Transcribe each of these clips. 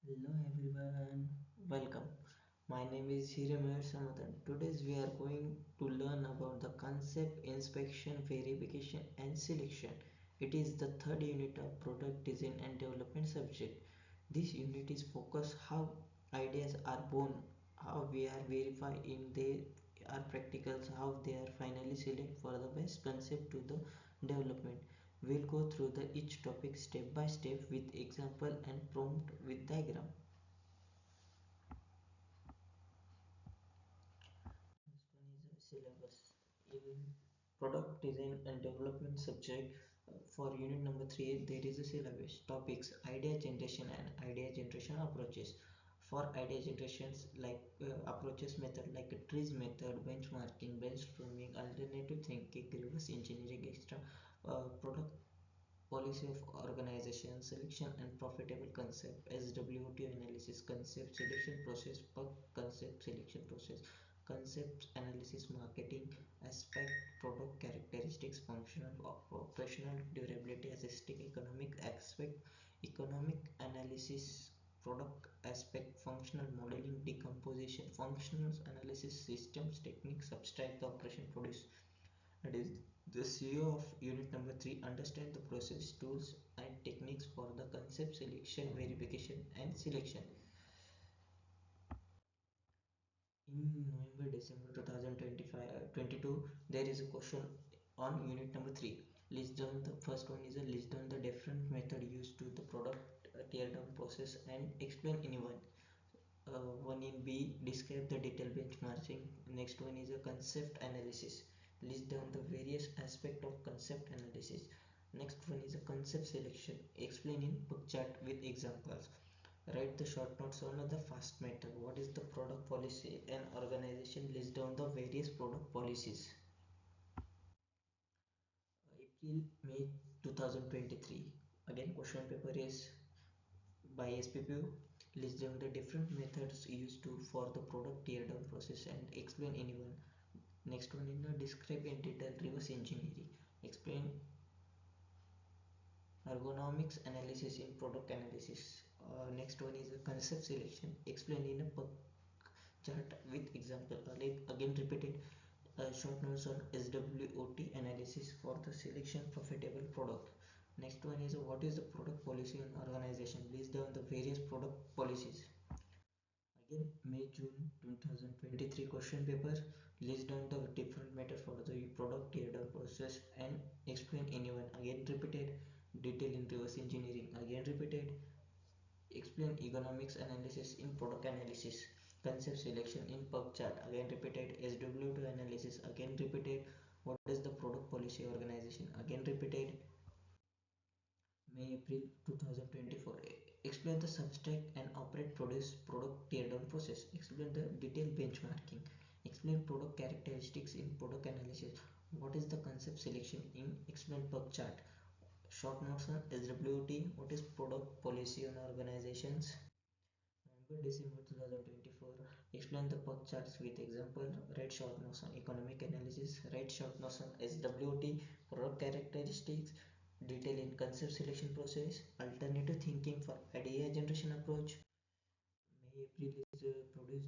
Hello everyone, welcome. My name is Hiramir Samathan. Today we are going to learn about the concept inspection, verification and selection. It is the third unit of product design and development subject. This unit is focused how ideas are born, how we are verified in they are practicals, how they are finally select for the best concept to the development. We'll go through the each topic step by step with example and prompt with diagram. Next one is a syllabus. In product design and development subject for unit number 3 there is a syllabus. Topics idea generation and idea generation approaches. For idea generations like approaches method like a trees method, benchmarking, brainstorming, alternative thinking, reverse engineering, extra product policy of organization, selection and profitable concept, SWOT analysis, concept selection process, PUG concept selection process, concept analysis, marketing aspect, product characteristics, functional, operational, durability, aesthetic, economic aspect, economic analysis, product aspect, functional modeling, decomposition, functional analysis, systems, techniques, subtract the operation, produce. That is the CEO of unit number 3 understand the process, tools and techniques for the concept selection, verification and selection. In November December 2022 there is a question on unit number 3. List down the first one is a list down the different method used to the product tear down process and explain any one. One in B, describe the detailed benchmarking. Next one is a concept analysis. List down the various aspect of concept analysis. Next one is a concept selection. Explain in book chart with examples. Write the short notes on the fast method. What is the product policy? An organization list down the various product policies. April, May 2023. Again, question paper is by SPPU. List down the different methods used to for the product tear down process and explain any one. Next one is describe in detail reverse engineering. Explain ergonomics analysis in product analysis. Next one is a concept selection. Explain in a chart with example. Again repeated short notes on SWOT analysis for the selection profitable product. Next one is what is the product policy and organization. List down the various product policies. Again May June 2023 question paper. List down the different method for the product tear down process and explain anyone. Again repeated detail in reverse engineering. Again repeated explain economics analysis in product analysis. Concept selection in pub chart. Again repeated SWO analysis. Again repeated what is the product policy organization. Again repeated May April 2024. Explain the subtract and operate produce product teardown process. Explain the detailed benchmarking. Explain product characteristics in product analysis. What is the concept selection in explain pub chart. Short notes on SWOT. What is product policy on organizations. November December 2024. Explain the pub charts with example. Write short notes on economic analysis. Write short notes on SWOT. Product characteristics. Detail in concept selection process. Alternative thinking for idea generation approach. May April is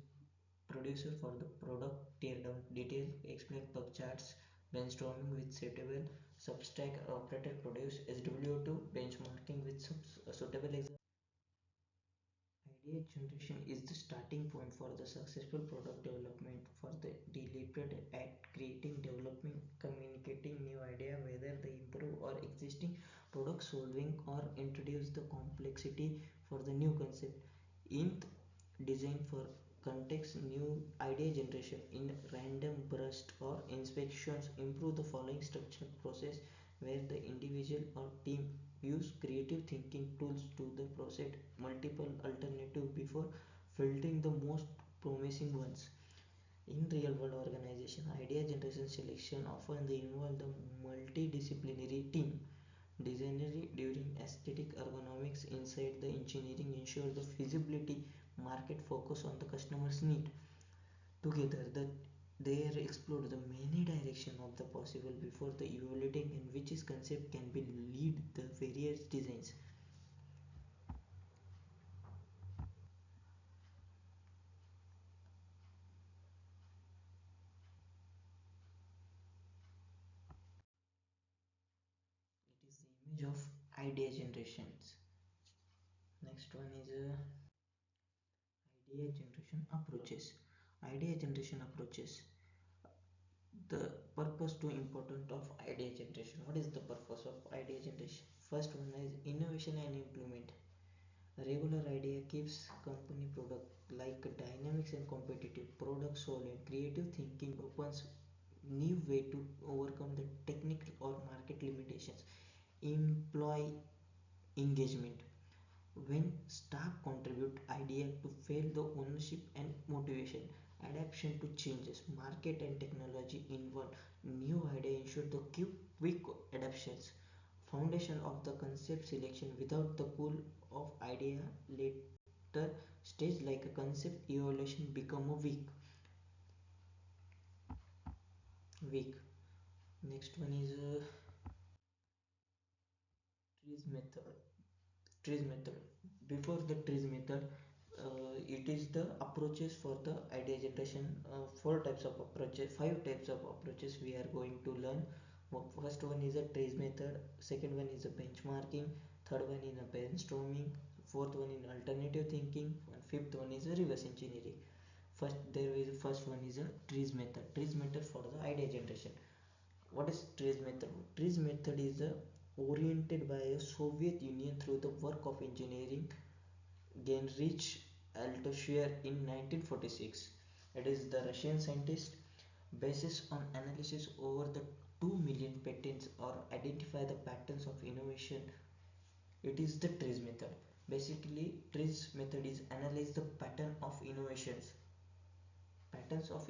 producer for the product teardown. Detail explain pub charts. Brainstorming with suitable substack operator produce. SWO2 benchmarking with suitable example. Idea generation is the starting point for the successful product development. For the deliberate act creating, developing, communicating new idea, whether they improve or existing product, solving or introduce the complexity for the new concept. In design for context, new idea generation in random burst or inspections improve the following structure process where the individual or team use creative thinking tools to the process multiple alternatives before filtering the most promising ones. In real world organization, idea generation selection often they involve the multidisciplinary team. Designery during aesthetic ergonomics inside the engineering ensure the feasibility market focus on the customer's need. Together, they explore the many direction of the possible before the evaluating in which is concept can be lead the various designs. of idea generations. Next one is idea generation approaches. Idea generation approaches. The purpose to important of idea generation. What is the purpose of idea generation? First one is innovation and implement. A regular idea keeps company product like dynamics and competitive product sold, and creative thinking opens new way to overcome the technical or market limitations. Employee engagement. When staff contribute idea to fail the ownership and motivation, adaptation to changes, market and technology involve new idea ensure the quick adaptations. Foundation of the concept selection. Without the pool of idea, later stage like a concept evaluation become a weak. Next one is trees method. Trees method. Before the trees method, it is the approaches for the idea generation. Four types of approaches, five types of approaches we are going to learn. First one is a trees method, second one is a benchmarking, third one is a brainstorming, fourth one is alternative thinking, and fifth one is a reverse engineering. First one is a trees method. Trees method for the idea generation. What is trees method? Trees method is oriented by a Soviet Union through the work of engineering Heinrich Althusser in 1946. It is the Russian scientist basis on analysis over the 2 million patents or identify the patterns of innovation. It is the trees method. Basically, trees method is analyze the patterns of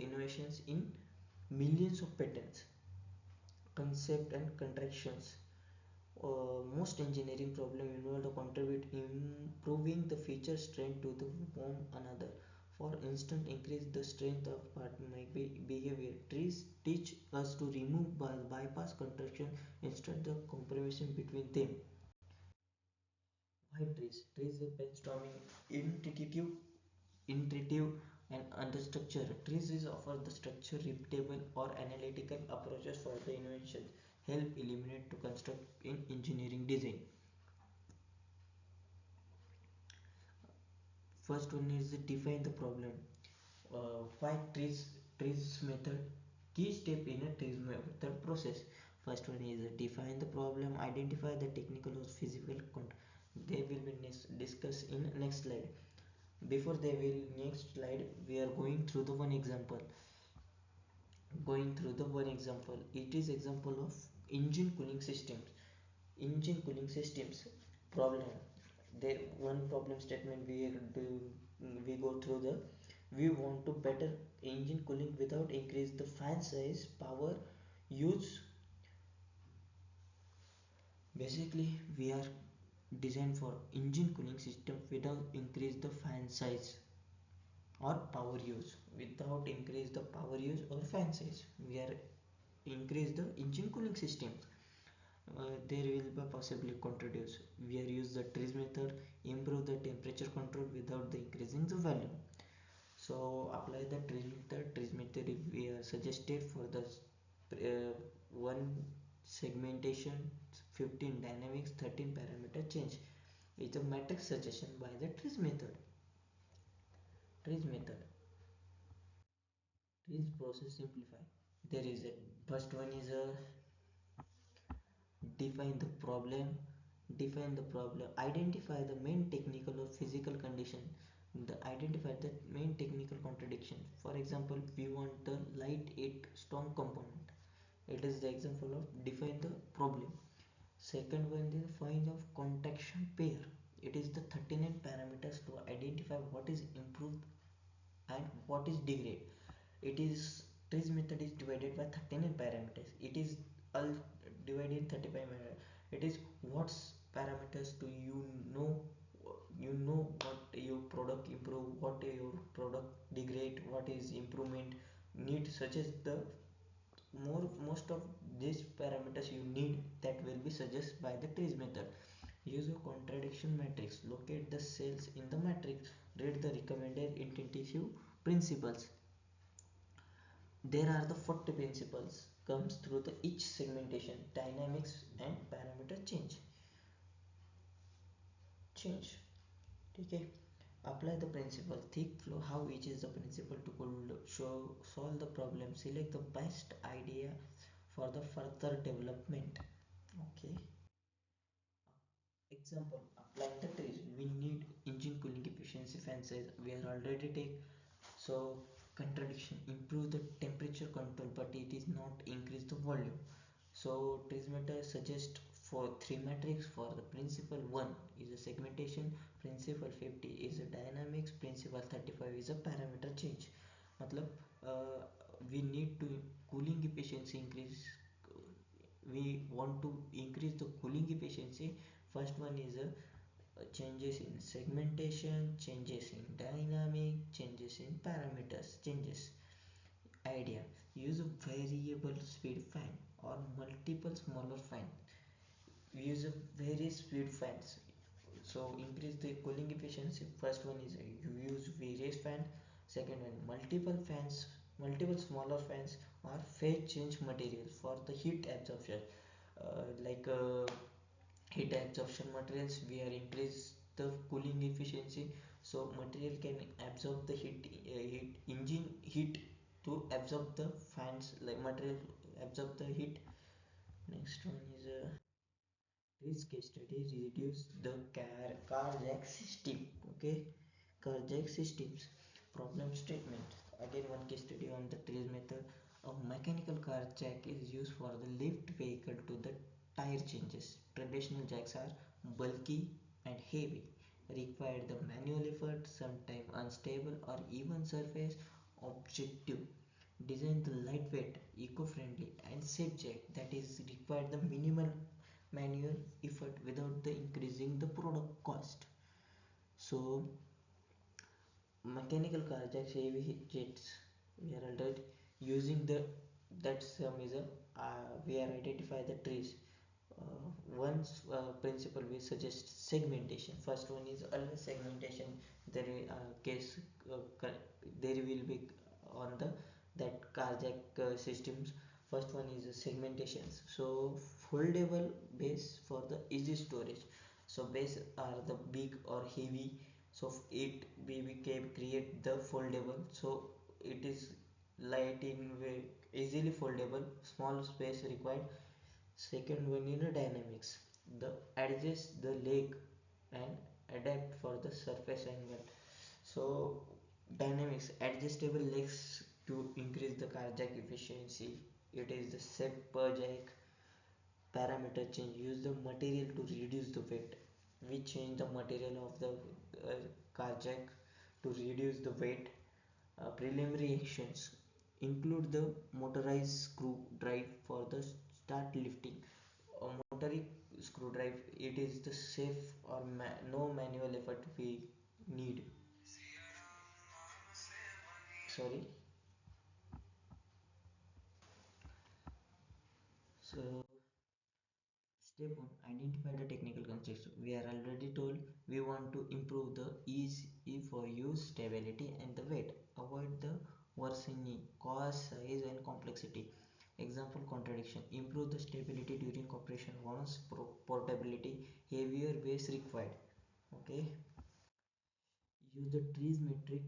innovations in millions of patents, concept and contractions. Most engineering problems involve to contribute improving the feature strength to the form another. For instance, increase the strength of part behavior. Trees teach us to remove bypass contraction instead of compromission between them. Why trees? Trees is brainstorming, intuitive and understructure. Trees is offer the structure, repeatable or analytical approaches for the invention. Help eliminate to construct in engineering design. First one is define the problem. Why trees method? Key step in a trees method process. First one is define the problem, identify the technical or physical they will be discussed in next slide. Before they will next slide, we are going through the one example. It is example of engine cooling systems. Engine cooling systems problem. There one problem statement we go through the we want to better engine cooling without increase the fan size, power use. Basically, we are designed for engine cooling system without increase the fan size or power use. Without increase the power use or fan size, we are increase the engine cooling system. There will be possibly introduce. We are use the trees method, improve the temperature control without the increasing the value. So apply the trees method. Trees method we are suggested for the one segmentation, 15 dynamics, 13 parameter change. It's a matrix suggestion by the trees method. Trees method. Trees process simplify. There is a first one is a define the problem. Identify the main technical or physical condition. Identify the main technical contradiction. For example, we want the light 8 strong component. It is the example of define the problem. Second one is find of contraction pair. It is the 39 parameters to identify what is improved and what is degrade. It is this method is divided by 39 parameters. It is all divided in 35 parameters. It is what's parameters do you know what your product improve, what your product degrade, what is improvement need suggest the most of these parameters you need that will be suggested by the trees method. Use a contradiction matrix. Locate the cells in the matrix. Read the recommended intuitive principles. There are the 40 principles comes through the each segmentation, dynamics and parameter change. change. Okay. Apply the principle. Think flow. How each is the principle to show solve the problem. Select the best idea for the further development. Okay. Example. Applying the trees. We need engine cooling efficiency fan size. We are already take. So contradiction. Improve the temperature control, but it is not increase the volume. So Trismeter suggests for three metrics for the principle. 1 is a segmentation, principle 50 is a dynamics, principle 35 is a parameter change. मतलब we need to cooling efficiency increase, we want to increase the cooling efficiency. First one is changes in segmentation, changes in dynamic, changes in parameters, changes. Idea: use a variable speed fan or multiple smaller fan. We use a various speed fans, so increase the cooling efficiency. First one is you use various fan. Second one, multiple fans, multiple smaller fans or phase change materials for the heat absorption. Like heat absorption materials, we are increase the cooling efficiency, so material can absorb the heat engine heat to absorb the fans, like material absorb the heat. Next one is this case study reduce the cardiac system. Okay, cardiac systems problem statement. Again, one case study on the trees method. A mechanical car jack is used for the lift vehicle to the tire changes. Traditional jacks are bulky and heavy, require the manual effort, sometimes unstable or even surface. Objective: design the lightweight, eco-friendly and safe jack that is required the minimal manual effort without the increasing the product cost. So mechanical car jacks, heavy jets, we are already using the, that some is a we are identify the trees. One principle we suggest segmentation. First one is always segmentation. There is case there will be on the that carjack systems. First one is segmentations. So foldable base for the easy storage. So base are the big or heavy, so it we can create the foldable, so it is light in way, easily foldable, small space required. Second one in dynamics, the adjust the leg and adapt for the surface angle. So dynamics, adjustable legs to increase the carjack efficiency. It is the set per jack. Parameter change, use the material to reduce the weight. We change the material of the car jack to reduce the weight. Preliminary actions include the motorized screw drive for the start lifting. A motorized screw drive, it is the safe or no manual effort we need. Sorry. So step 1, identify the technical constraints. We are already told we want to improve the ease for use, stability and the weight. Avoid the worsening cost, size and complexity. Example contradiction. Improve the stability during operation, once portability, heavier base required. Okay. Use the trees metric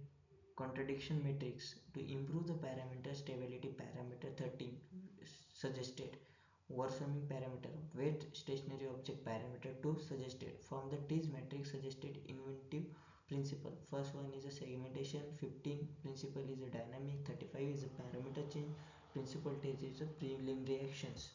contradiction matrix to improve the parameter stability. Parameter 13 suggested. Worsening parameter, weight stationary object parameter 2 suggested. From the trees matrix suggested inventive principle. First one is a segmentation, 15 principle is a dynamic, 35 is a parameter change, principle 10 is a preliminary actions.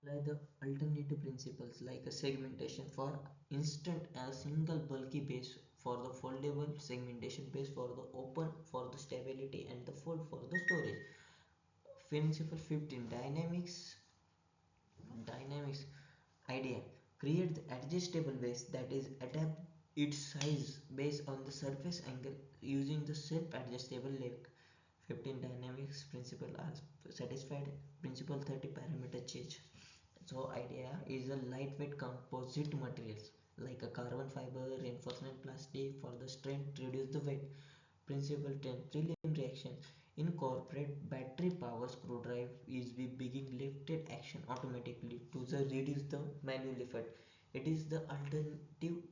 Apply the alternative principles like a segmentation. For instance, a single bulky base for the foldable, segmentation base for the open for the stability and the fold for the storage. Principle 15, dynamics idea: create the adjustable base that is adapt its size based on the surface angle using the self adjustable leg. 15 dynamics principle are satisfied. Principle 30, parameter change. So idea is a lightweight composite materials like a carbon fiber, reinforcement plastic for the strength, reduce the weight. Principle 10, prelim reaction. Incorporate battery power screwdriver is we begin lifted action automatically to the reduce the manual effort. It is the alternative,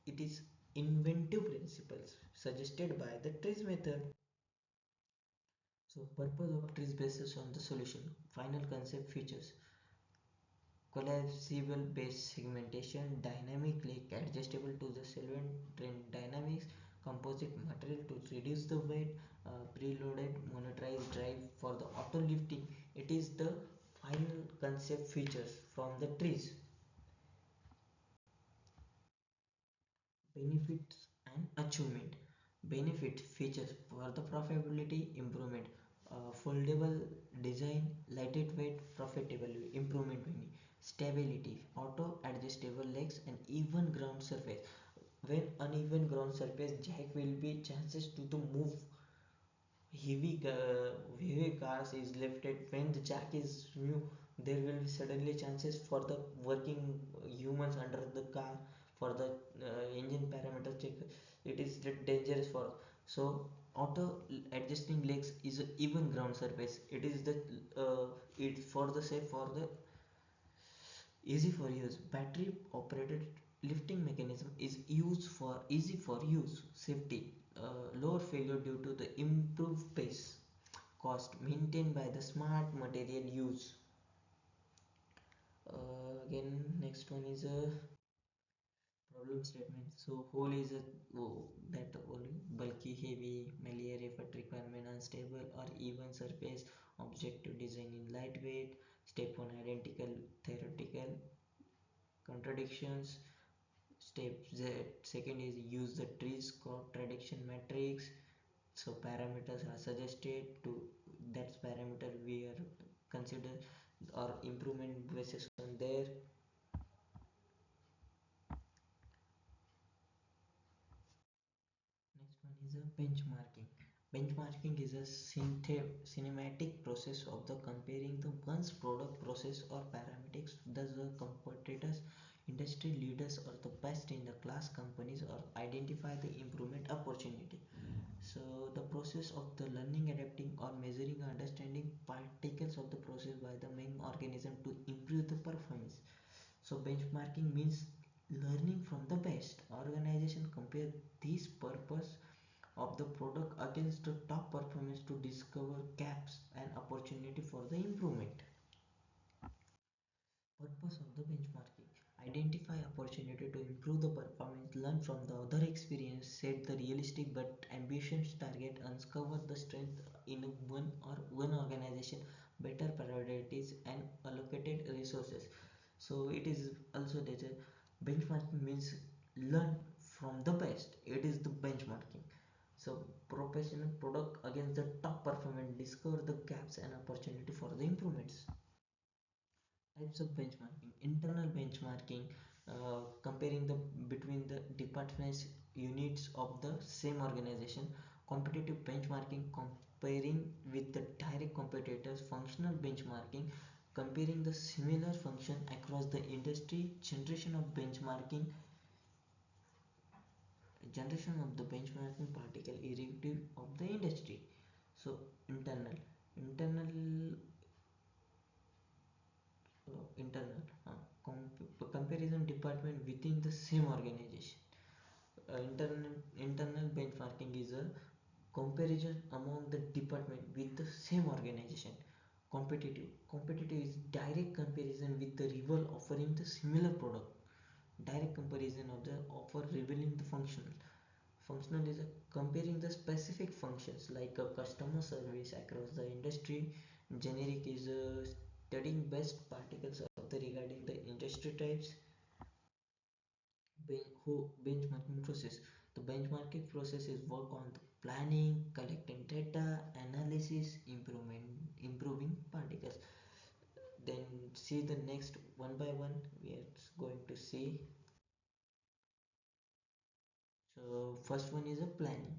it is inventive principles suggested by the trees method. So purpose of trees basis on the solution. Final concept features: collapsible base segmentation, dynamic lake adjustable to the solvent drain dynamics, composite material to reduce the weight, preloaded motorized drive for the auto lifting. It is the final concept features from the trees. Benefits and achievement. Benefit features for the profitability improvement, foldable design, lightweight, profitable improvement meaning stability, auto adjustable legs and even ground surface. When uneven ground surface, jack will be chances to the move. Heavy cars is lifted when the jack is new, there will be suddenly chances for the working humans under the car for the engine parameter check. It is dangerous for, so auto adjusting legs is a even ground surface. It is the it for the safe for the easy for use. Battery operated lifting mechanism is used for easy for use. Safety, lower failure due to the improved pace. Cost maintained by the smart material use. Again, next one is a problem statement. So whole is a, oh, that only bulky, heavy, malleable effort requirement, unstable or even surface. Objective design in lightweight. Step 1 identical theoretical contradictions. Step Z, second is use the trees contradiction matrix. So parameters are suggested to, that's parameter we are consider or improvement basis on there. Next one is a benchmarking. Benchmarking is a cinematic process of the comparing the one's product process or parameters, thus the competitors, industry leaders or the best in the class companies or identify the improvement opportunity. So the process of the learning, adapting or measuring understanding particles of the process by the main organism to improve the performance. So benchmarking means learning from the best. Organization compare these purpose of the product against the top performance to discover gaps and opportunity for the improvement. Purpose of the benchmarking: identify opportunity to improve the performance, learn from the other experience, set the realistic but ambitious target, uncover the strength in one organization, better priorities and allocated resources. So it is also that benchmarking means learn from the best. It is the benchmarking. So professional product against the top performance, discover the gaps and opportunity for the improvements. Types of benchmarking: internal benchmarking, comparing the between the departments units of the same organization. Competitive benchmarking, comparing with the direct competitors. Functional benchmarking, comparing the similar function across the industry. Generation of the benchmarking particle irrespective of the industry. So internal internal comparison department within the same organization. Internal benchmarking is a comparison among the department with the same organization. Competitive is direct comparison with the rival offering the similar product. Direct comparison of the offer revealing the functional is a comparing the specific functions like a customer service across the industry. Generic is studying best particles of the regarding the industry types. Benchmarking process: the benchmarking process is work on the planning, collecting data, analysis, improving particles. Then see the next one by one we are going to see. So first one is a planning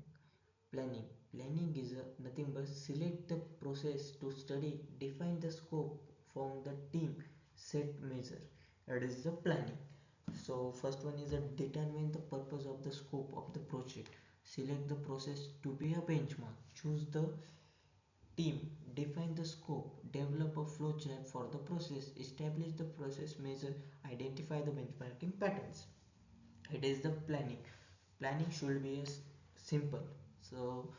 is nothing but select the process to study, define the scope, form the team, set measure. That is the planning. So first one is a determine the purpose of the scope of the project, select the process to be a benchmark, choose the Team, define the scope, develop a flowchart for the process, establish the process measure, identify the benchmarking patterns. It is the planning. Planning should be as simple. So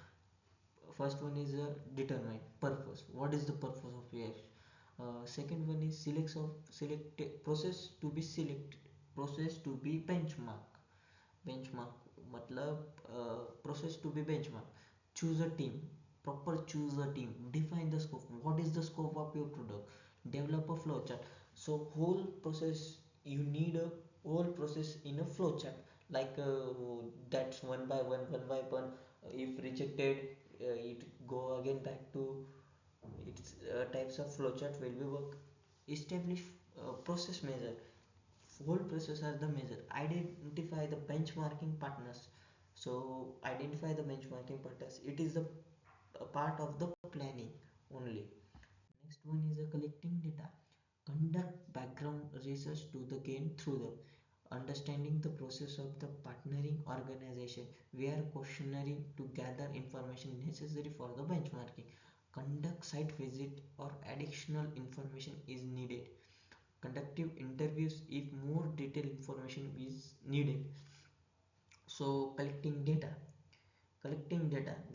first one is determine purpose. What is the purpose of your second one is select process to be selected, process to be benchmark मतलब process to be benchmark. Choose a team, proper choose a team, define the scope, what is the scope of your product, develop a flowchart. So whole process, you need a whole process in a flowchart, like that's one by one. If rejected, it go again back to its types of flowchart will be work. Establish process measure, whole process as the measure. Identify the benchmarking partners. So identify the benchmarking partners, it is the a part of the planning only. Next one is a collecting data. Conduct background research to the gain through the understanding the process of the partnering organization. We are questionary to gather information necessary for the benchmarking. Conduct site visit or additional information is needed. Conductive interviews if more detailed information is needed. So collecting data,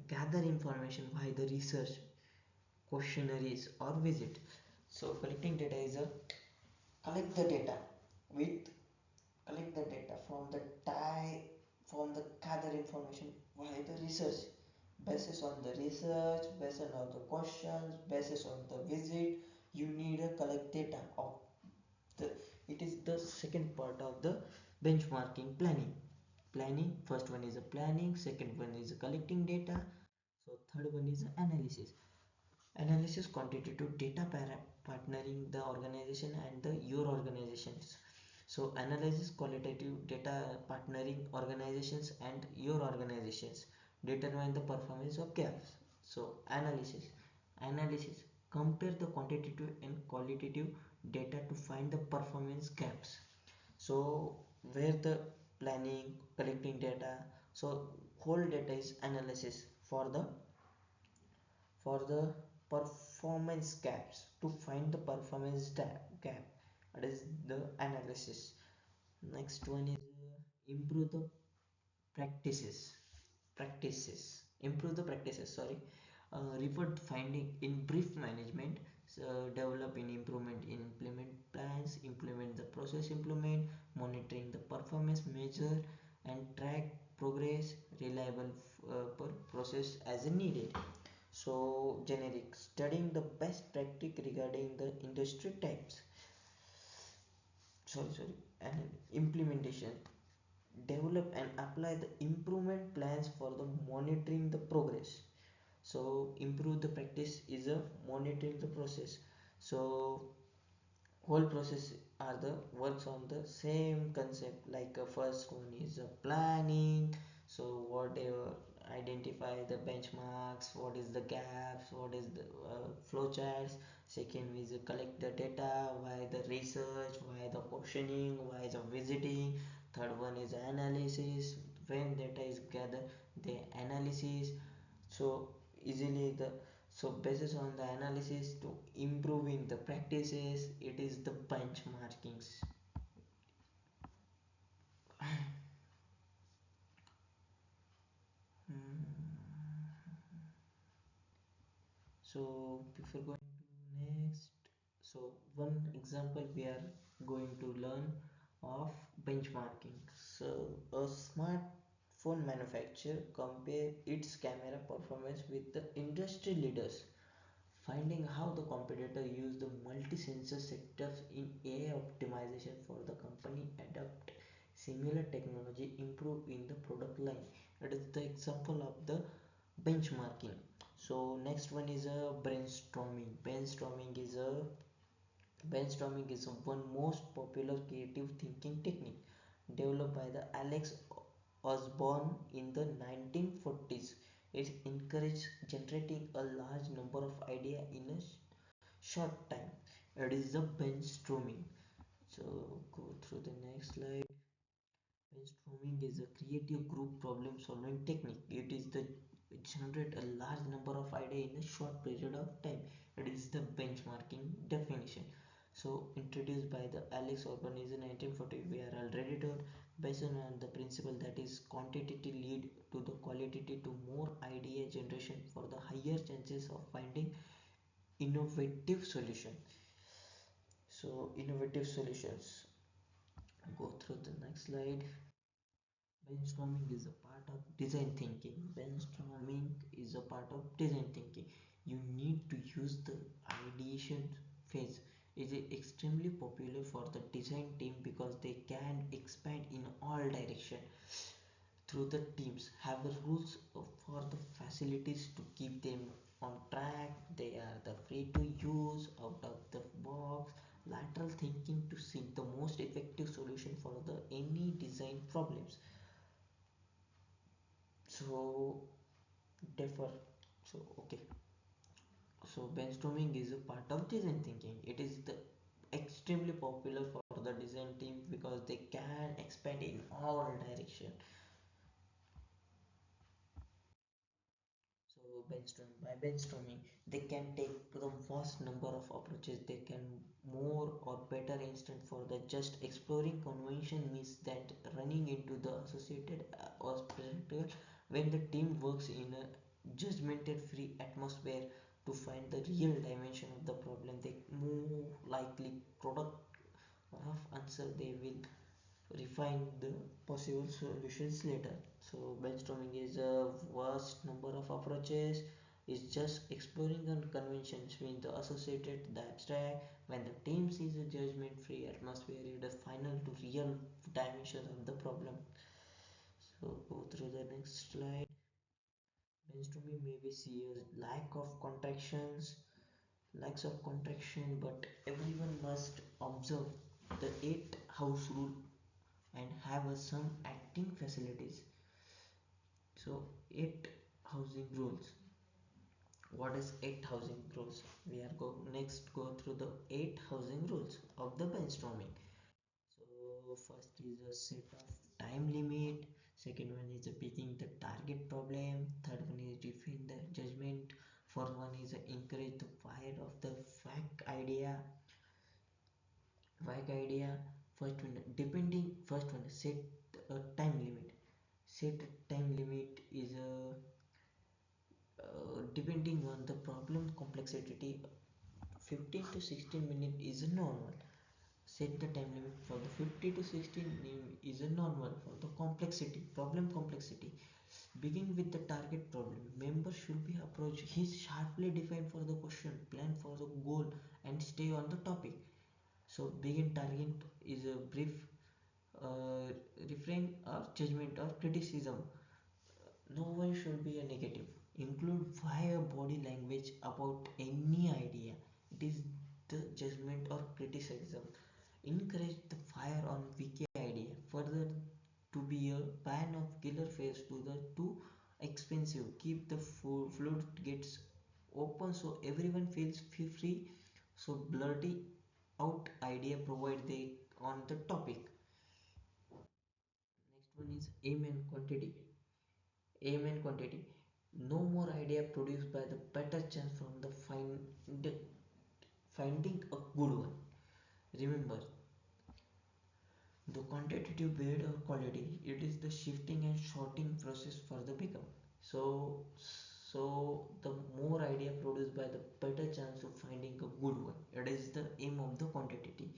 gather information via the research, questionnaires or visit. So collecting data is a collect the data with collect the data from the tie from the gather information via the research, basis on the research, basis on the questions, basis on the visit. You need a collect data of the, it is the second part of the benchmarking planning. First one is a planning, second one is a collecting data, so third one is analysis quantitative data partnering the organization and the your organizations. So analysis qualitative data partnering organizations and your organizations, determine the performance of gaps. So analysis compare the quantitative and qualitative data to find the performance gaps. So where the planning collecting data, so whole data is analysis for the performance gaps, to find the performance gap, that is the analysis. Next one is improve the practices improve the practices, sorry. Report finding in brief management. So develop in improvement in implement plans, implement the process, implement monitoring the performance measure and track progress, reliable process as needed. So generic, studying the best practice regarding the industry types, sorry, and implementation, develop and apply the improvement plans for the monitoring the progress. So improve the practice is a monitoring the process. So whole process are the works on the same concept, like first one is planning. So whatever, identify the benchmarks, what is the gaps, what is the flowcharts. Second is collect the data, why the research, why the questioning, why the visiting. Third one is analysis, when data is gathered the analysis. So easily the, so basis on the analysis to improving the practices, it is the benchmarkings. So before going to next, so one example we are going to learn of benchmarking. So a smartphone manufacturer compare its camera performance with the industry leaders, finding how the competitor use the multi-sensor setups in AI optimization for the company adopt similar technology improve in the product line. That is the example of the benchmarking. So next one is a brainstorming is one most popular creative thinking technique developed by the Alex Osborne in the 1940s. It encourages generating a large number of ideas in a short time. It is the brainstorming. So go through the next slide. Brainstorming is a creative group problem solving technique. It is the generate a large number of ideas in a short period of time. It is the benchmarking definition. So introduced by the Alex Orban in 1940, we are already taught based on the principle that is quantity lead to the quality to more idea generation for the higher chances of finding innovative solution. So innovative solutions. Go through the next slide. Brainstorming is a part of design thinking. Brainstorming is a part of design thinking. You need to use the ideation phase. It is extremely popular for the design team because they can expand in all directions through the teams. Have the rules for the facilities to keep them on track. They are the free to use out of the box lateral thinking to seek the most effective solution for the any design problems. So differ. So okay, so brainstorming is a part of design thinking. It is the extremely popular for the design team because they can expand in all direction. So by brainstorming they can take the vast number of approaches. They can more or better instant for the just exploring convention means that running into the associated perspective. When the team works in a judgmental free atmosphere to find the real dimension of the problem, they more likely product of answer. They will refine the possible solutions later. So brainstorming is a vast number of approaches. It's just exploring the conventions with the associated, the abstract. When the team sees a judgment-free atmosphere, it is final to real dimension of the problem. So go through the next slide. Brainstorming may be see as lacks of contraction, but everyone must observe the eight house rule and have some acting facilities. So eight housing rules. What is eight housing rules? We are go next go through the eight housing rules of the brainstorming. So first is a set of time limit. Second one is picking the target problem. Third one is define the judgment. Fourth one is encourage the fire of the fact idea. Vague idea. First one set a time limit. Set time limit is depending on the problem complexity. 15 to 16 minutes is a normal. Set the time limit for the 50 to 16 is a normal for the complexity problem complexity. Begin with the target problem. Member should be approached. He is sharply defined for the question, plan for the goal, and stay on the topic. So begin target is a brief uh, refrain or judgment or criticism. No one should be a negative. Include via body language about any idea. It is the judgment or criticism. Encourage the fire on wiki idea. Further to be a ban of killer face to the too expensive. Keep the flood gets open so everyone feels free. So blurty out idea provide they on the topic. Next one is aim and quantity. Aim and quantity. No more idea produced by the better chance from the finding a good one. Remember, the quantitative build or quality, it is the shifting and sorting process for the become. So, so the more idea produced by the better chance of finding a good one. It is the aim of the quantity.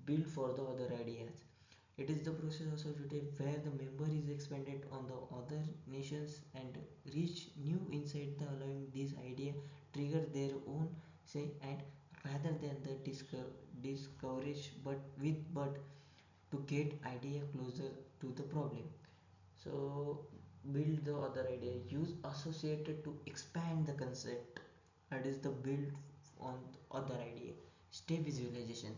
Build for the other ideas. It is the process associated where the member is expanded on the other nations and reach new insight the allowing this idea trigger their own say and rather than the discourage but to get idea closer to the problem. So build the other idea. Use associated to expand the concept. That is the build on the other idea. Stay visualization.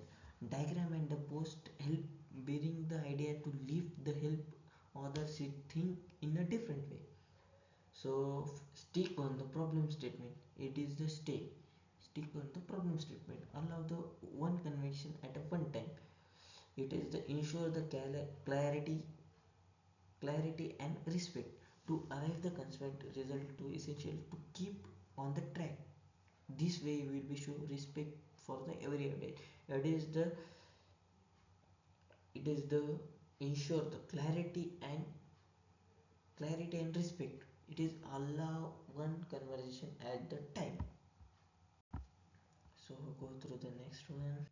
Diagram and the post help bearing the idea to lift the help others think in a different way. So stick on the problem statement. It is the stay. Stick on the problem statement. Allow the one convention at a one time. It is the ensure the clarity and respect. to arrive the constraint result to essential to keep on the track. This way you will be show respect for the every update. It is the ensure the clarity and respect. It is allow one conversation at the time. So go through the next one.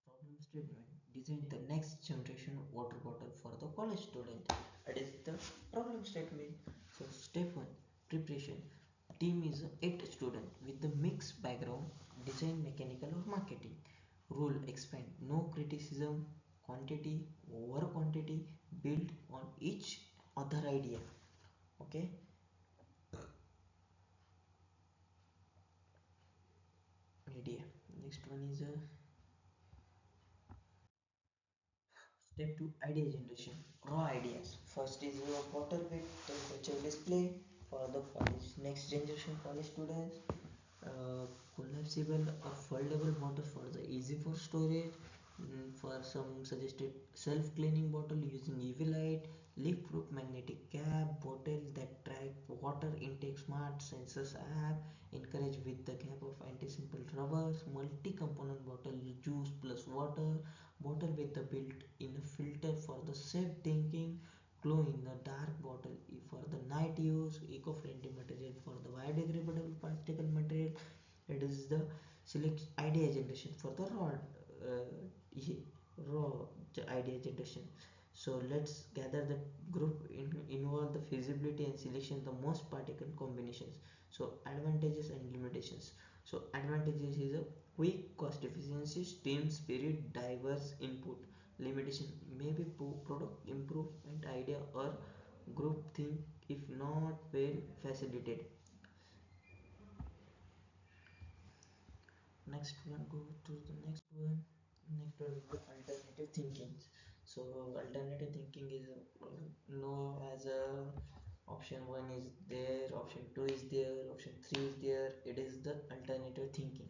Problem statement. Design the next generation water bottle for the college student. That is the problem statement. So step one, preparation. Team is 8 student with the mixed background, design, mechanical or marketing. Rule expand. No criticism, quantity over quantity, build on each other idea. Okay. Idea. Next one is step 2, idea generation. Raw ideas. First is your bottle with temperature display for the college next generation college students. uh, Collapsible or foldable bottle for the easy for storage. For some suggested self-cleaning bottle using UV light, leak-proof magnetic cap, bottle that track water intake, smart sensors app, encourage with the cap of anti-simple rubbers, multi-component bottle, juice plus water, bottle with the built-in filter for the safe drinking, glow in the dark bottle for the night use, eco-friendly material for the biodegradable particle material. It is the select idea generation for the raw idea generation. So let's gather the group involve the feasibility and selection the most particle combinations. So advantages and limitations. So advantages is a quick cost efficiency, team spirit, diverse input. Limitation maybe product improvement idea or group think if not well facilitated. Next one, go to the next one. Next one is the alternative thinking. So alternative thinking is no as a option one is there, option two is there, option three is there. It is the alternative thinking.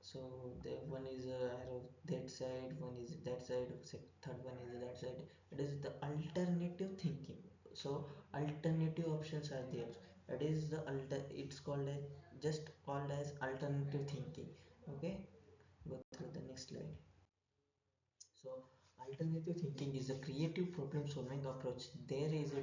So the one is arrow that side, one is that side, third one is that side. It is the alternative thinking. So alternative options are there. It is the it's called as just called as alternative thinking. Okay, go through the next slide. So alternative thinking is a creative problem solving approach. There is a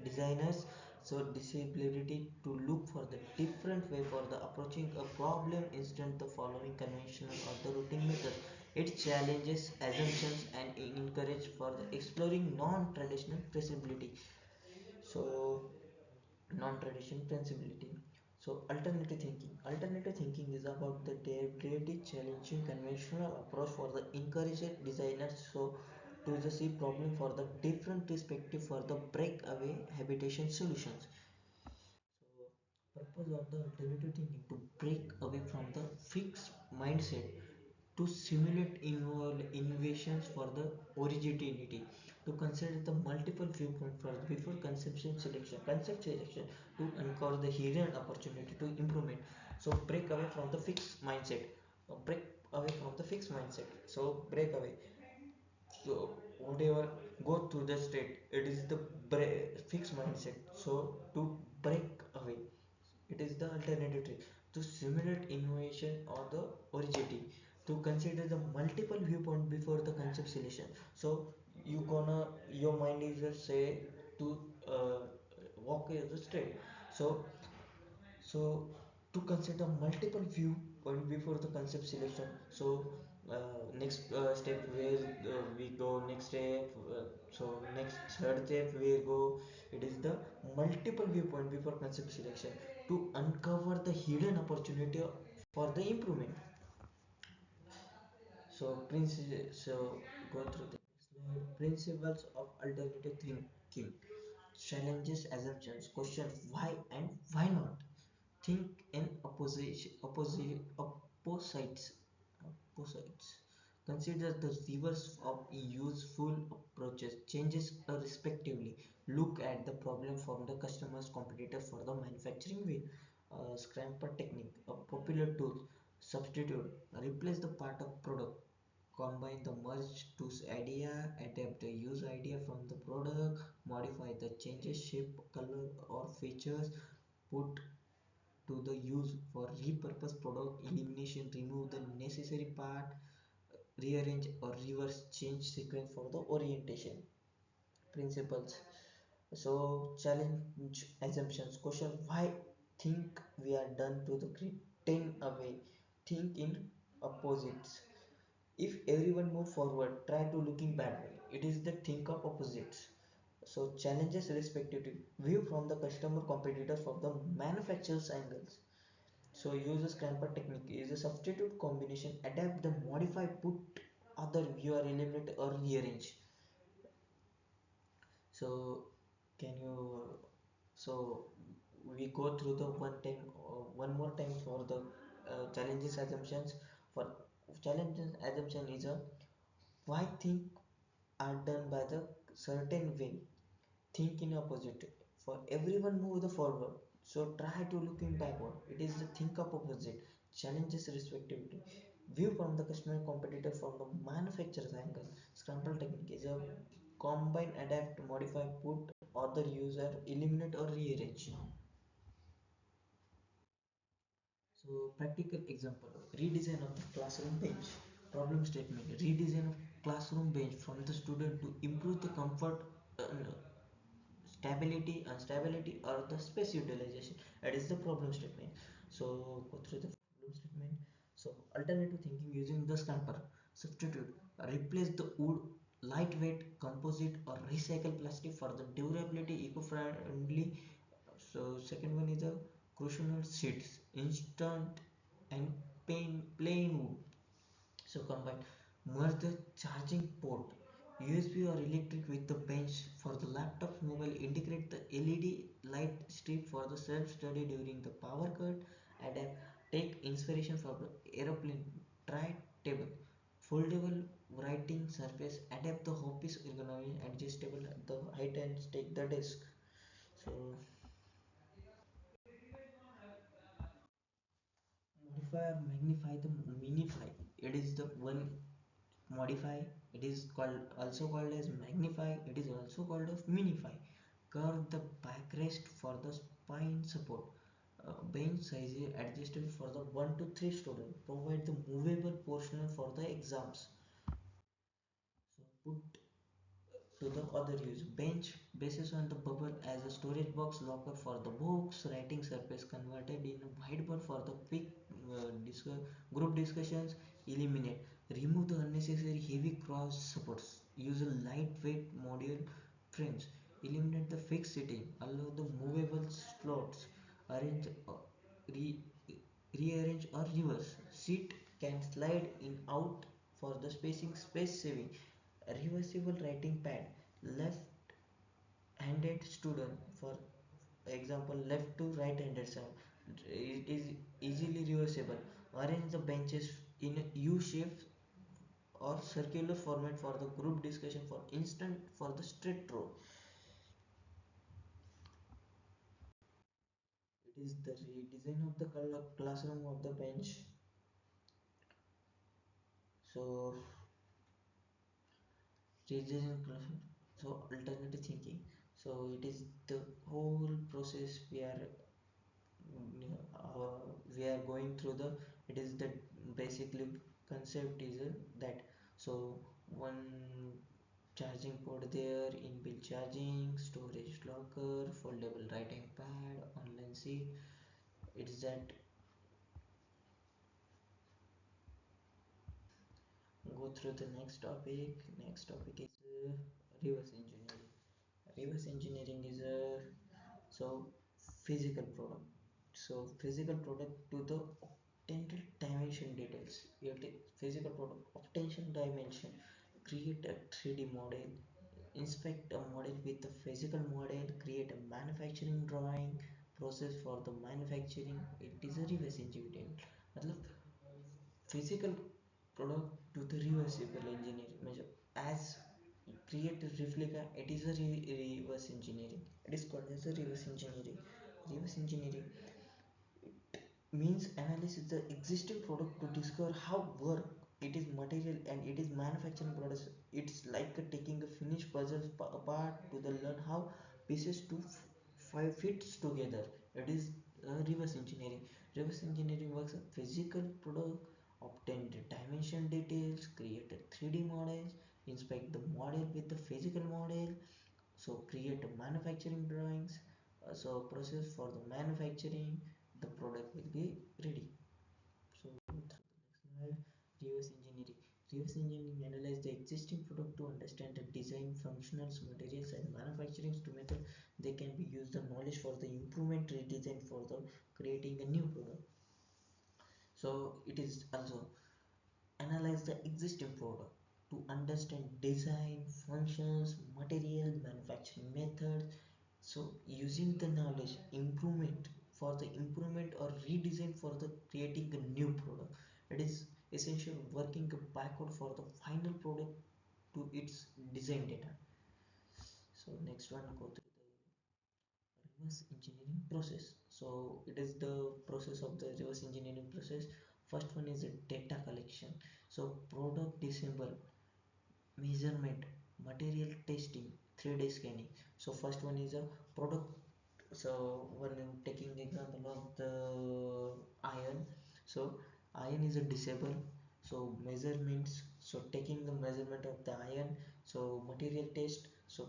designers so disability to look for the different way for the approaching a problem instead the following conventional or the routine method. It challenges assumptions and encourage for the exploring non-traditional possibility. So non-traditional sensibility. So alternative thinking is about the daily challenging conventional approach for the encourage designers so to the see problem for the different perspective for the breakaway habitation solutions. So purpose of the alternative thinking to break away from the fixed mindset, to simulate innovations for the originality, to consider the multiple viewpoints for before concept selection, to uncover the hidden opportunity to improvement. So break away from the fixed mindset. Break away from the fixed mindset. So break away. So whatever go to the state, it is the fixed mindset. So to break away, it is the alternative trick to simulate innovation or the originality, to consider the multiple viewpoint before the concept selection. So you gonna your mind is just say to uh, walk the straight. So to consider multiple viewpoint before the concept selection. So next step where we go next step. So next third step we go. It is the multiple viewpoint before concept selection to uncover the hidden opportunity for the improvement. So go through the next slide. Principles of alternative thinking. Challenges assumptions. Question why and why not. Think in opposites. Consider the reverse of useful approaches. Changes respectively. Look at the problem from the customer's competitor for the manufacturing way. Scramper technique, a popular tool. Substitute. Replace the part of product. combine the merged to idea, adapt the use idea from the product, modify the changes shape, color or features, put to the use for repurpose product, elimination, remove the necessary part, rearrange or reverse change sequence for the orientation. Principles. So challenge assumptions. Question: why think we are done to the ten away? Think in opposites. If everyone move forward, try to looking backward. It is the think of opposites. So challenges respectively. View from the customer, competitor, from the manufacturer's angles. So use a scramper technique. Is a substitute combination. Adapt the modify, put other view or eliminate or rearrange. So can you so we go through the one more time for the challenges assumptions. For challenges assumption is a why think are done by the certain way. Think in opposite. For everyone move the forward, so try to looking backward. It is the think of opposite. Challenges respectively. View from the customer, competitor, from the manufacturer's angle. Scramble technique is a combine, adapt, modify, put other user, eliminate or rearrange. So practical example: redesign of the classroom bench. Problem statement: redesign of classroom bench from the student to improve the comfort, stability, unstability or the space utilization. That is the problem statement. So go through the problem statement. So alternative thinking using the scamper. Substitute: replace the wood, lightweight, composite or recycle plastic for the durability, eco-friendly. So second one is the crucial sheets, instant and plain wood. So combine, merge the charging port, USB or electric with the bench for the laptop, mobile, integrate the LED light strip for the self-study during the power cut, adapt, take inspiration from the aeroplane, try table, foldable writing surface, adapt the office ergonomy, adjustable at the height and take the desk. So modify or magnify the minify. It is the one modify. It is called also called as magnify. It is also called as minify. Curve the backrest for the spine support. Bench size is adjustable for the 1 to 3 student. Provide the movable portion for the exams. So put to the other use. Bench bases on the bubble as a storage box, locker for the books, writing surface converted in a whiteboard for the quick group discussions. Eliminate, remove the unnecessary heavy cross supports. Use a lightweight module frames. Eliminate the fixed seating. Allow the movable slots. Arrange, re, rearrange or reverse. Seat can slide in out for the spacing, space saving. Reversible writing pad, left handed student, for example left to right handed side, it is easily reversible. Arrange the benches in a U shape or circular format for the group discussion, for instant for the straight row. It is the redesign of the classroom of the bench. So redesign classroom. So alternative thinking. So it is the whole process we are going through the, it is the basically concept is that. So one charging port there, inbuilt charging, storage locker, foldable writing pad, online seat. It's that. Go through the next topic. Next topic is reverse engineering. Reverse engineering is a so physical product. So physical product to the octantal dimension details. You have the physical product octantal dimension. Create a 3D model. Inspect a model with the physical model. Create a manufacturing drawing. Process for the manufacturing. It is a reverse engineering. मतलब physical product to the reversible engineering measure as create a replica. It is a reverse engineering. It is called as a reverse engineering. Reverse engineering means analysis the existing product to discover how work it is material and it is manufacturing process. It's like taking a finished puzzle apart to the learn how pieces to five fits together. It is reverse engineering. Reverse engineering works on physical product, obtain the dimension details, create a 3D models, inspect the model with the physical model, so create a manufacturing drawings, so process for the manufacturing, the product will be ready. So next slide, reverse engineering. Reverse engineering analyze the existing product to understand the design, functionals, materials, and manufacturing to method they can be used the knowledge for the improvement, redesign for the creating a new product. So it is also analyze the existing product to understand design, functions, material, manufacturing methods. So using the knowledge, improvement for the improvement or redesign for the creating a new product. It is essential working backward for the final product to its design data. So next one, go through the reverse engineering process. So it is the process of the reverse engineering process. First one is a data collection. So product disassemble, measurement, material testing, 3D scanning. So first one is a product. So when I'm taking example of the iron, so iron is a disable, so measurements, so taking the measurement of the iron, so material test, so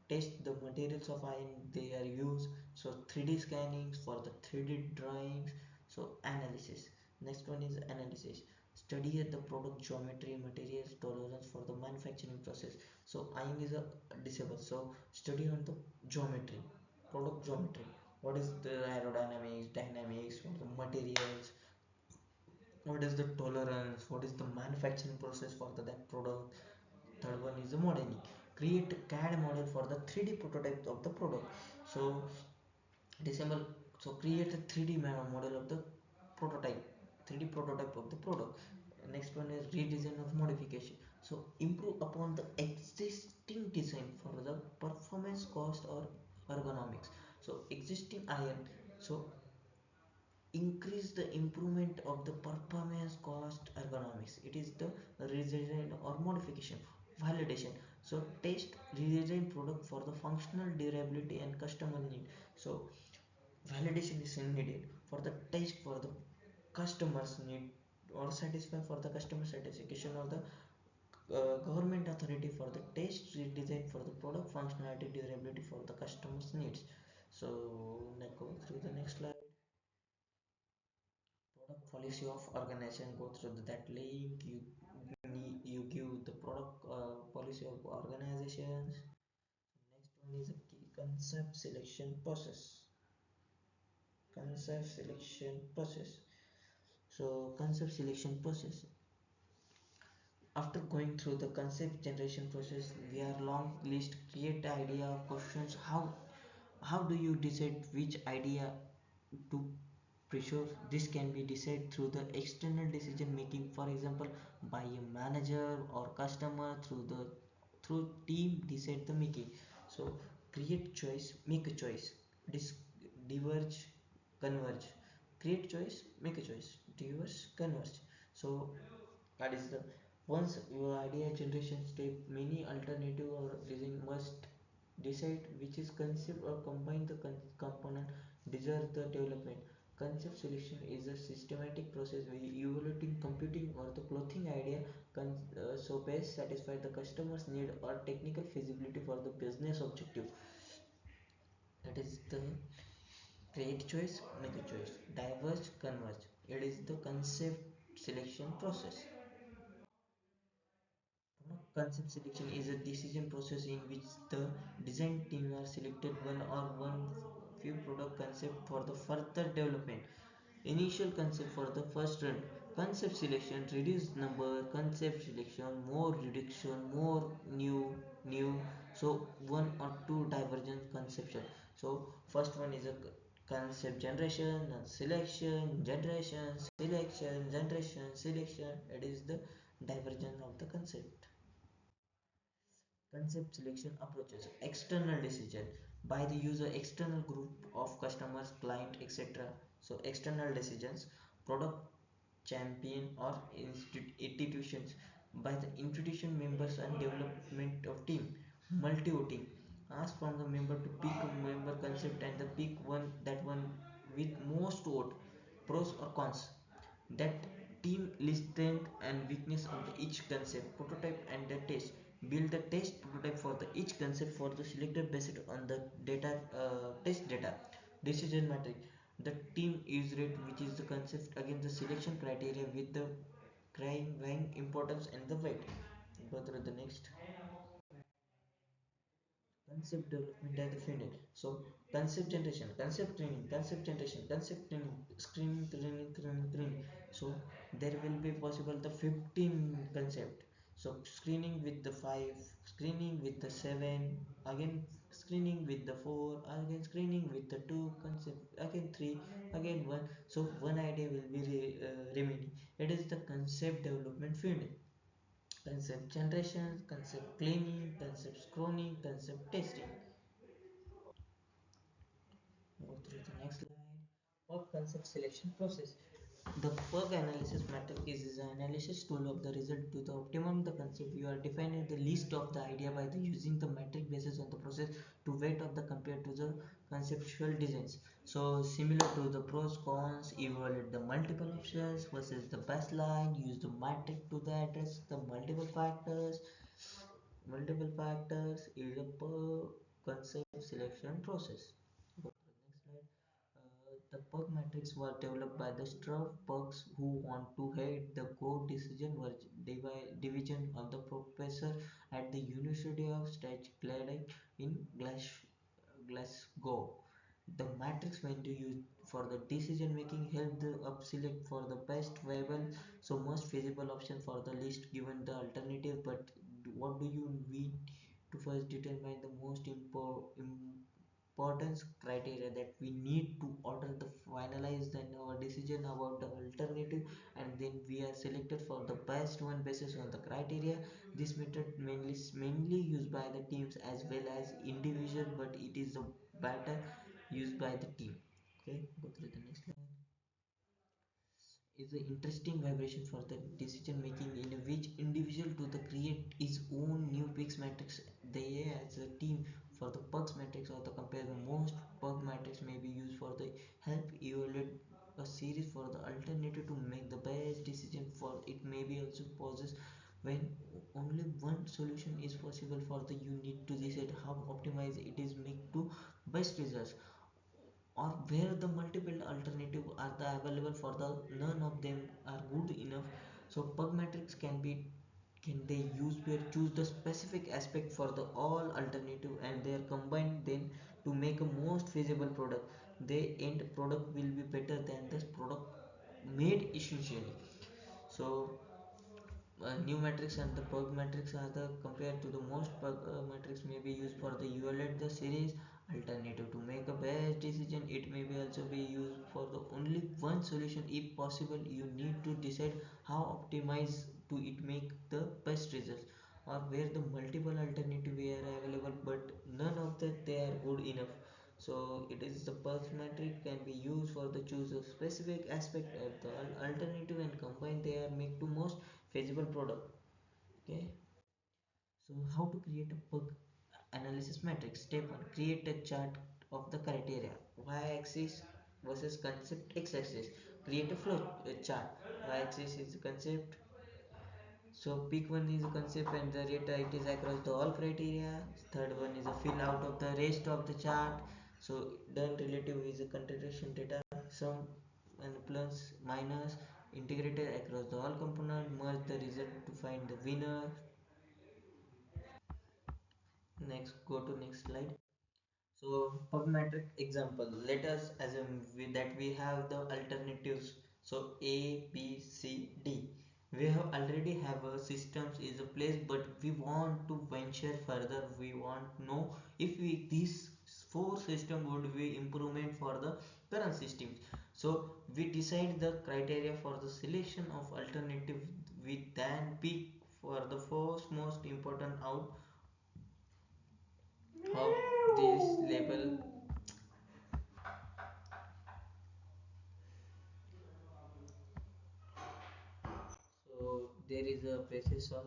test the materials of iron they are used, so 3D scannings for the 3D drawings, so analysis. Next one is analysis, study at the product geometry, materials, tolerance for the manufacturing process. So iron is a disable, so study on the geometry, product geometry, what is the aerodynamics, dynamics for the materials, what is the tolerance, what is the manufacturing process for that product. Third one is the modeling, create a CAD model for the 3D prototype of the product. So disassemble, so create a 3D model of the prototype, 3D prototype of the product. Next one is redesign or modification, so improve upon the existing design for the performance, cost, or ergonomics. So existing iron, so increase the improvement of the performance, cost, ergonomics. It is the redesign or modification. Validation, so test redesign product for the functional durability and customer need. So validation is needed for the test for the customers need or satisfy for the customer satisfaction, or the government authority for the test redesign for the product functionality durability for the customers needs. So now go through the next slide, product policy of organization. Go through that link, you give the product policy of organizations. Next one is a key concept selection process. Concept selection process, so concept selection process, after going through the concept generation process, we are long list create idea questions. How do you decide which idea to pursue? This can be decided through the external decision making, for example by a manager or customer, through team decide the making. So create choice, make a choice, diverge, converge, create choice, make a choice, diverge, converge. So that is the once your idea generation step, many alternative or design must decide which is concept or combine the component deserve the development. Concept selection is a systematic process where evaluating computing or the clothing idea so best satisfy the customer's need or technical feasibility for the business objective. That is the create choice, make a choice, diverge, converge. It is the concept selection process. Concept selection is a decision process in which the design team are selected one or one few product concept for the further development. Initial concept for the first run. Concept selection, reduce number, concept selection, more reduction, more new. So one or two divergent conception. So first one is a concept generation and selection, generation, selection, generation, selection. It is the divergence of the concept. Concept selection approaches external decision by the user, external group of customers, client, etc. So external decisions, product champion or institutions by the institution members and development of team. Multi-voting. Ask from the member to pick a member concept and the pick one with most vote, pros or cons. That team list strength and weakness of the each concept, prototype and the test. Build the test prototype for the each concept for the selected based on the data test data. Decision matrix. The team use rate, which is the concept against the selection criteria with the crying importance and the weight. Go through the next. Concept development as the funnel. So concept generation, concept generation, concept training, screening. So there will be possible the 15 concept. So screening with the 5, screening with the 7, again screening with the 4, again screening with the 2 concept, again 3, again 1. So one idea will be remaining. It is the concept development funnel. Concept generation, concept cleaning, concept screening, concept testing. Go through the next slide. What concept selection process? The PERG analysis method is an analysis tool of the result to the optimum the concept. You are defining the list of the idea by the using the metric basis on the process to weight of the compared to the conceptual designs. So similar to the pros cons, evaluate the multiple options versus the baseline. Use the metric to the address the multiple factors. Multiple factors is a per concept selection process. Go to the next slide. The PERG metrics were developed by the Struve PERGs who want to head the core decision division of the professor at the University of Strathclyde in Glasgow. The matrix when to use for the decision making help the up select for the best viable so most feasible option for the list given the alternative. But what do you need to first determine the most importance criteria that we need to order the finalize then our decision about the alternative, and then we are selected for the best one basis on the criteria. This method mainly used by the teams as well as individual, but it is the better used by the team. Okay, go through the next slide. Is an interesting vibration for the decision making in which individual to the create his own new picks matrix. They as a team for the pugs matrix or the compare the most pug matrix may be used for the help evaluate a series for the alternative to make the best decision. For it may be also pauses when only one solution is possible for the you need to decide how optimize it is make to best results, or where the multiple alternative are the available for the none of them are good enough. So pug matrix can they use where choose the specific aspect for the all alternative and they are combined then to make a most feasible product. The end product will be better than this product made essentially. So new matrix and the purg matrix are the compared to the most purg matrix may be used for the evaluate the series alternative to make a best decision. It may be also be used for the only one solution if possible. You need to decide how optimize to it make the best results, or where the multiple alternative are available but none of that they are good enough. So it is the pulse metric can be used for the choose a specific aspect of the alternative and combine they are make to most feasible product. Okay, so how to create a bug analysis matrix. Step 1, create a chart of the criteria y-axis versus concept x-axis. Create a flow chart. Y-axis is the concept, so pick one is a concept and the rate it is across the all criteria. Third one is a fill out of the rest of the chart. So done relative is a concentration data, sum and plus minus integrated across the all component, merge the result to find the winner. Next, go to next slide. So pubmetric example, let us assume that we have the alternatives. So A, B, C, D. We have already have a systems is a place, but we want to venture further. We want to know if we these four system would be improvement for the current systems. So we decide the criteria for the selection of alternative. We then pick for the first most important out of this label. basis on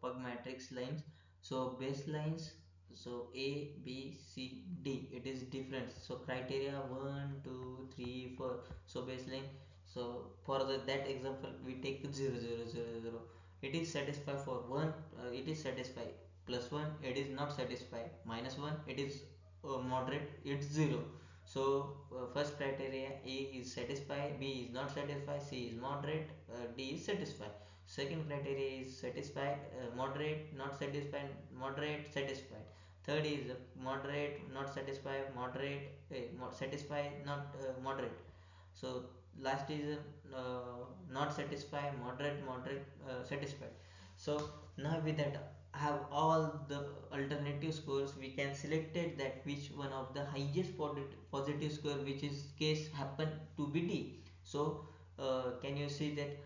pug matrix lines. So baselines, so A, B, C, D, it is different. So criteria 1, 2, 3, 4. So baseline. So for that example, we take 0, 0, 0, 0. It is satisfied for 1, it is satisfied. Plus 1, it is not satisfied. Minus 1, it is moderate, it's 0. So first criteria, A is satisfied, B is not satisfied, C is moderate, D is satisfied. Second criteria is satisfied, moderate, not satisfied, moderate, satisfied. Third is moderate, not satisfied, moderate, satisfied, not moderate. So last is not satisfied, moderate, moderate, satisfied. So now with that have all the alternative scores, we can select it that which one of the highest positive score, which is case happen to be D. So can you see that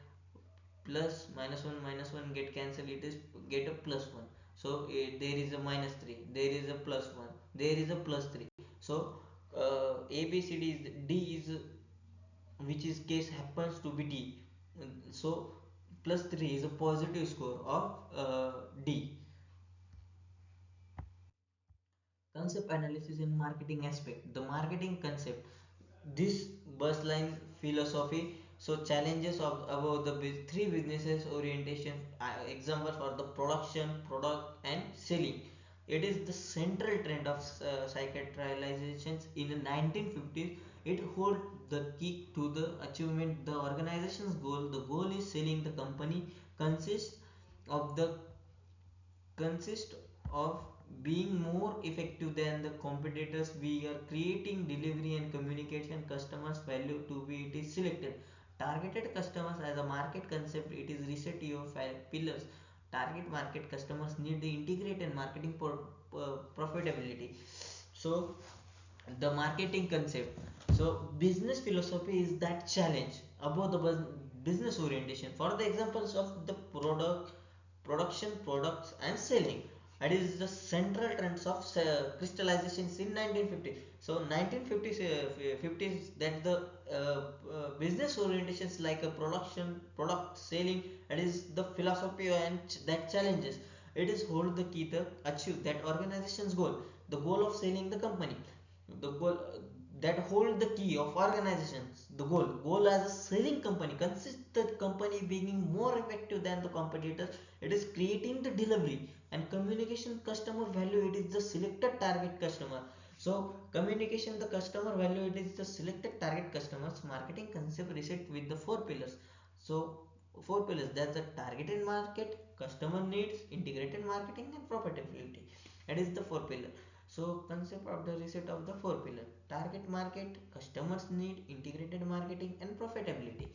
plus minus 1 get cancelled, it is get a plus 1. So there is a minus 3, there is a plus 1, there is a plus 3. So A B C D is D is which is case happens to be D. So plus 3 is a positive score of D. Concept analysis in marketing aspect. The marketing concept. This bus line philosophy. So challenges of about the three businesses orientation. Example for the production, product, and selling. It is the central trend of psychiatrizations in the 1950s. It holds the key to the achievement the organization's goal. The goal is selling the company consists of the consist of being more effective than the competitors. We are creating delivery and communication customers value to be it is selected. Targeted customers as a market concept, it is reset your five pillars. Target market customers need the integrated marketing for profitability. So the marketing concept. So business philosophy is that challenge about the business orientation. For the examples of the production, products, and selling, that is the central trends of crystallizations in 1950. So 1950s 50s, that the business orientations like a production, product, selling, that is the philosophy and that challenges. It is hold the key to achieve that organization's goal. The goal of selling the company, the goal that hold the key of organizations. The goal as a selling company consists the company being more effective than the competitors. It is creating the delivery and communication customer value, it is the selected target customer. So communication the customer value, it is the selected target customers. Marketing concept reset with the four pillars. So four pillars, that's the targeted market, customer needs, integrated marketing, and profitability. That is the four pillar. So concept of the reset of the four pillar: target market, customers need, integrated marketing, and profitability.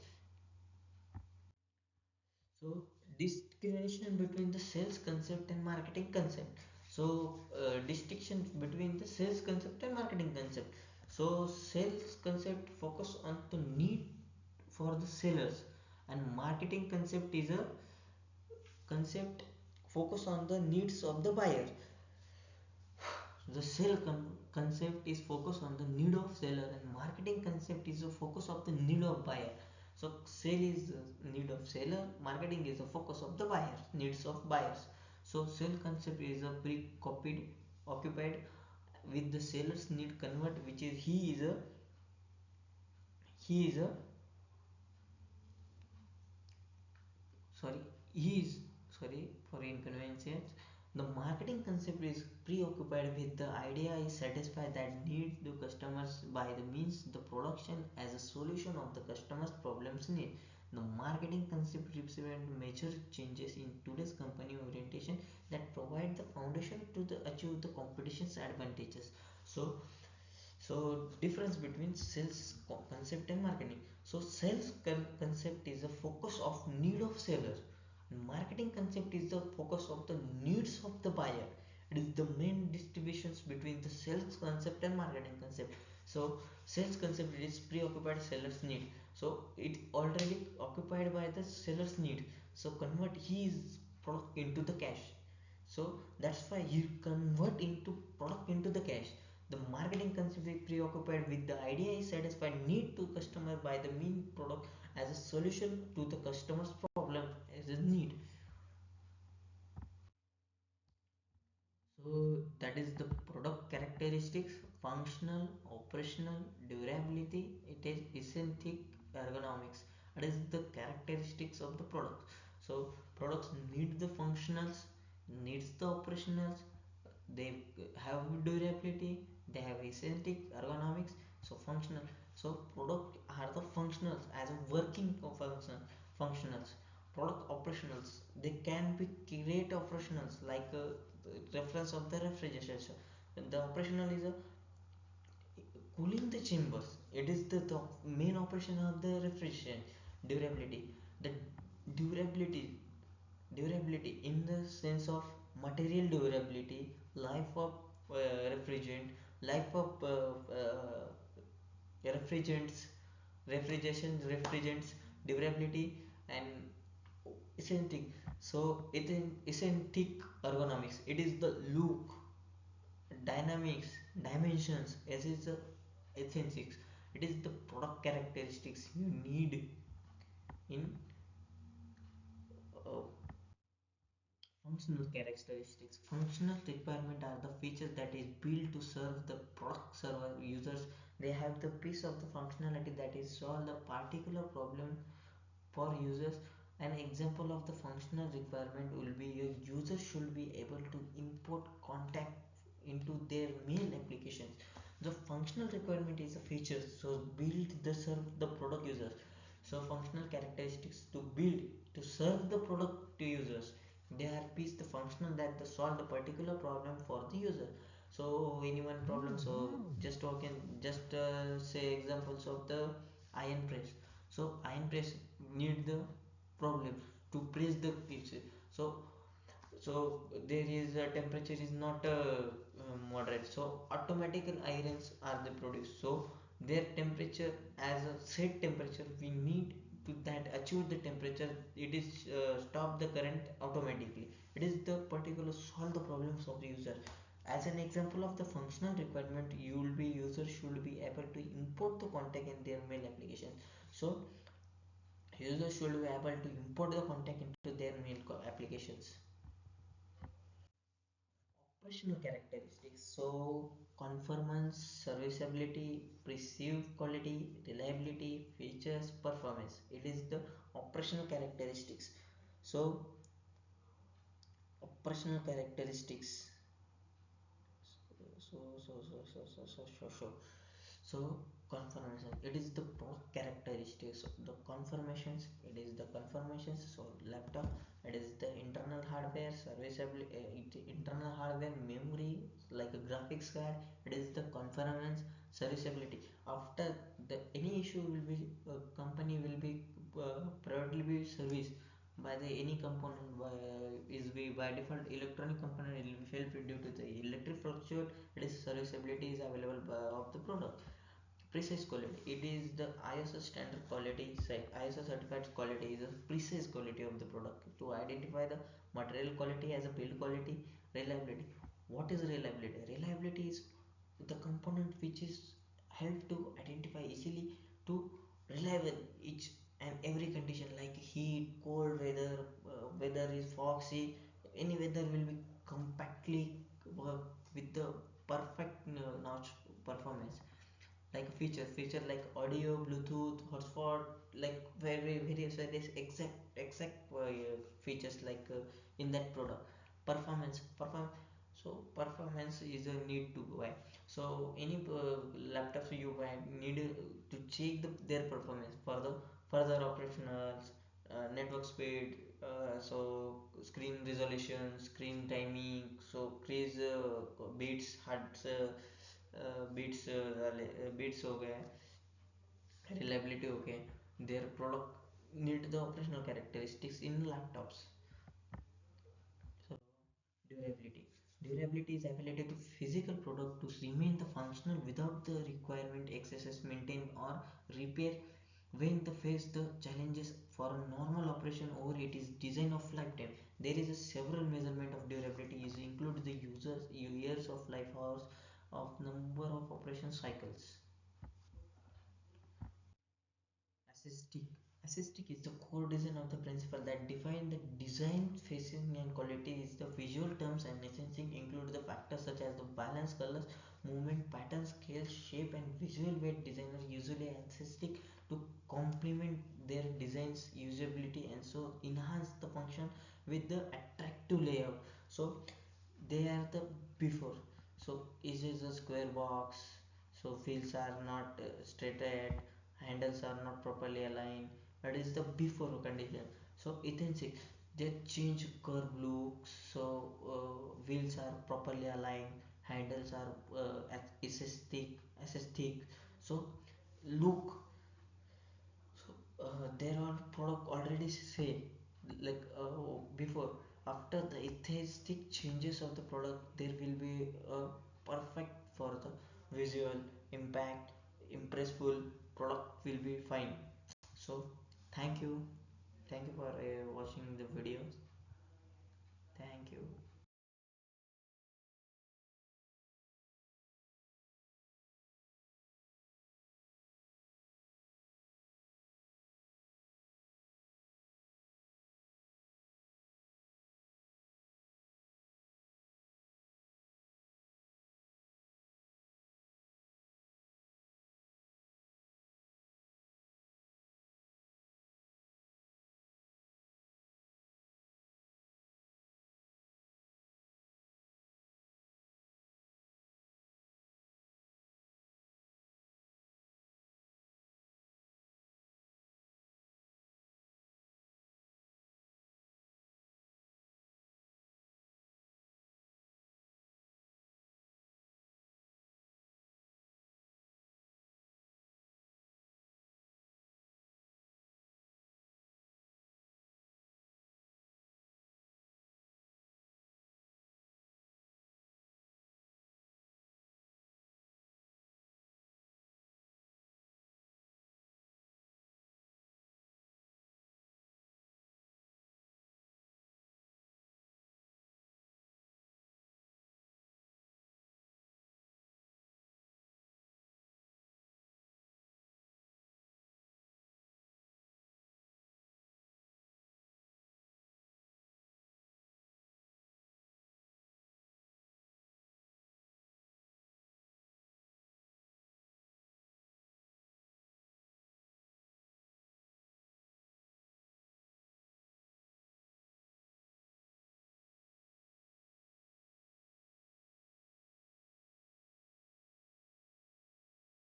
So distinction between the sales concept and marketing concept. So distinction between the sales concept and marketing concept. So sales concept focus on the need for the sellers, and marketing concept is a concept focus on the needs of the buyer. The concept is focus on the need of seller, and marketing concept is a focus of the need of buyer. So sale is need of seller, marketing is a focus of the buyer, needs of buyers. So sale concept is a pre-copied occupied with the seller's need convert, which is he is a sorry he is sorry for inconvenience. The marketing concept is preoccupied with the idea is satisfy that need the customers by the means the production as a solution of the customer's problems need. The marketing concept represents major changes in today's company orientation that provide the foundation to the achieve the competition's advantages. So difference between sales concept and marketing. So sales concept is a focus of need of seller. Marketing concept is the focus of the needs of the buyer. It is the main distributions between the sales concept and marketing concept. So sales concept is preoccupied seller's need. So it already occupied by the seller's need. So convert his product into the cash. So that's why you convert into product into the cash. The marketing concept is preoccupied with the idea is satisfied need to customer by the mean product as a solution to the customer's problem. the need. So that is the product characteristics: functional, operational, durability. It is aesthetic, ergonomics. That is the characteristics of the product. So products need the functionals, needs the operationals. They have durability. They have aesthetic, ergonomics. So functional. So product are the functionals as a working functionals. Product operationals, they can be great operationals like the reference of the refrigeration. The operational is a cooling the chambers. It is the main operation of the refrigeration. Durability, the durability durability in the sense of material durability, life of refrigerant, life of refrigerants, refrigerants, durability, and aesthetic. So it is aesthetic ergonomics. It is the look, dynamics, dimensions. As is the aesthetics. It is the product characteristics you need in uh, functional characteristics. Functional requirement are the features that is built to serve the product server users. They have the piece of the functionality that is solve the particular problem for users. An example of the functional requirement will be a user should be able to import contact into their mail applications. The functional requirement is a feature, so build the serve the product users. So functional characteristics to build to serve the product to users. They are piece the functional that they solve the particular problem for the user. So any one problem. So just talking, just say examples of the iron press. So iron press need the problem to press the pizza. So there is a temperature is not moderate, so automatical irons are the produced. So their temperature as a set temperature we need to that achieve the temperature. It is stop the current automatically. It is the particular solve the problems of the user. As an example of the functional requirement, you will be user should be able to import the contact in their mail application. So users should be able to import the contact into their mail applications. Operational characteristics. So conformance, serviceability, perceived quality, reliability, features, performance. It is the operational characteristics. So operational characteristics. So so confirmation, it is the product characteristics. The confirmations, it is the confirmations. So laptop, it is the internal hardware serviceability, internal hardware memory like a graphics card. It is the confirmance serviceability. After the any issue will be company will be priority be serviced by the any component by, is be by default electronic component. It will be failed due to the electric fluctuate. It is serviceability is available by, of the product. Precise quality, it is the ISO standard quality. ISO certified quality is a precise quality of the product to identify the material quality as a build quality. Reliability, what is reliability? Reliability is the component which is help to identify easily to reliable each and every condition like heat, cold weather, weather is foxy, any weather will be compactly work with the perfect notch performance. Like feature like audio, bluetooth, hotspot, like various exact features like in that product. Perform So performance is a need to buy. So any laptops you buy need to check their performance for the further operationals, network speed, so screen resolution, screen timing, so crease beats hertz, beats हो गया, reliability हो गया. Their product need the operational characteristics in laptops. So durability. Durability is ability to physical product to remain the functional without the requirement excesses maintain or repair when the face the challenges for a normal operation or it is design of lifetime. There is a several measurement of durability is include the users years of life hours of number of operation cycles. Aesthetic, Aesthetic is the core design of the principle that define the design facing and quality is the visual terms and essentially include the factors such as the balance, colors, movement, pattern, scale, shape, and visual weight. Designers usually aesthetic to complement their design's usability and so enhance the function with the attractive layout. So they are the before. So is a square box, so fields are not straight ahead, handles are not properly aligned. That is the before condition. So authentic, they change curve looks, so wheels are properly aligned, handles are aesthetic. So look, so there are product already say like before, after the aesthetic changes of the product there will be perfect for the visual impact, impressful product will be fine. So thank you, thank you for watching the videos. Thank you.